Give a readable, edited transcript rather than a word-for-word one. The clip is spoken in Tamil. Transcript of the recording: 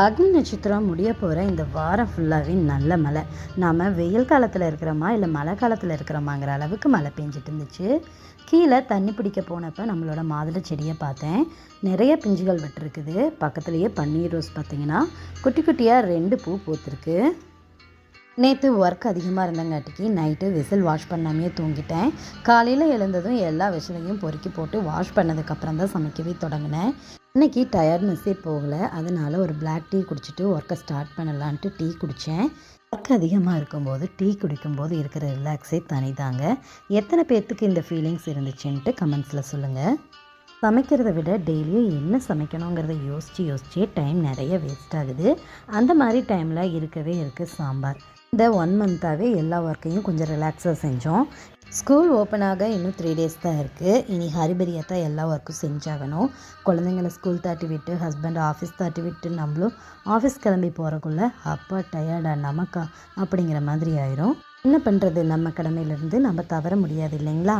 அக்னி நட்சத்திரம் முடிய போகிற இந்த வாரம் ஃபுல்லாகவே நல்ல மழை. நாம் வெயில் காலத்தில் இருக்கிறோமா இல்லை மழை காலத்தில் இருக்கிறோமாங்கிற அளவுக்கு மழை பெஞ்சிட்டு இருந்துச்சு. கீழே தண்ணி பிடிக்க போனப்போ நம்மளோட மாதுளை செடியை பார்த்தேன். நிறைய பிஞ்சுகள் விட்டுருக்குது. பக்கத்துலேயே பன்னீர் ரோஸ் பார்த்திங்கன்னா குட்டி குட்டியாக 2 பூ பூத்துருக்கு. நேற்று ஒர்க் அதிகமாக இருந்தங்காட்டிக்கு நைட்டு விசில் வாஷ் பண்ணாமையே தூங்கிட்டேன். காலையில் எழுந்ததும் எல்லா விசிலையும் பொறுக்கி போட்டு வாஷ் பண்ணதுக்கப்புறம் தான் சமைக்கவே தொடங்கினேன். இன்றைக்கி டயர்ட்னஸ்ஸே போகலை. அதனால் ஒரு பிளாக் டீ குடிச்சிட்டு ஒர்க்கை ஸ்டார்ட் பண்ணலான்ட்டு டீ குடித்தேன். ஒர்க் அதிகமாக இருக்கும்போது டீ குடிக்கும்போது இருக்கிற ரிலாக்ஸே தனிதாங்க. எத்தனை பேர்த்துக்கு இந்த ஃபீலிங்ஸ் இருந்துச்சுன்ட்டு கமெண்ட்ஸில் சொல்லுங்கள். சமைக்கிறத விட டெய்லியும் என்ன சமைக்கணுங்கிறத யோசித்து டைம் நிறைய வேஸ்ட் ஆகுது. அந்த மாதிரி டைமில் இருக்குது சாம்பார். இந்த 1 மந்த்தாகவே எல்லா ஒர்க்கையும் கொஞ்சம் ரிலாக்ஸாக செஞ்சோம். ஸ்கூல் ஓப்பன் ஆக இன்னும் 3 டேஸ் தான் இருக்குது. இனி ஹரிபரியாக தான் எல்லா ஒர்க்கும் செஞ்சாகணும். குழந்தைங்கள ஸ்கூல் தாட்டி விட்டு ஹஸ்பண்ட் ஆஃபீஸ் தாட்டி விட்டு நம்மளும் ஆஃபீஸ் கிளம்பி போகிறக்குள்ளே அப்பா டயர்டா நமக்கா அப்படிங்கிற மாதிரி ஆயிரும். என்ன பண்ணுறது, நம்ம கடமையிலேருந்து நம்ம தவற முடியாது இல்லைங்களா?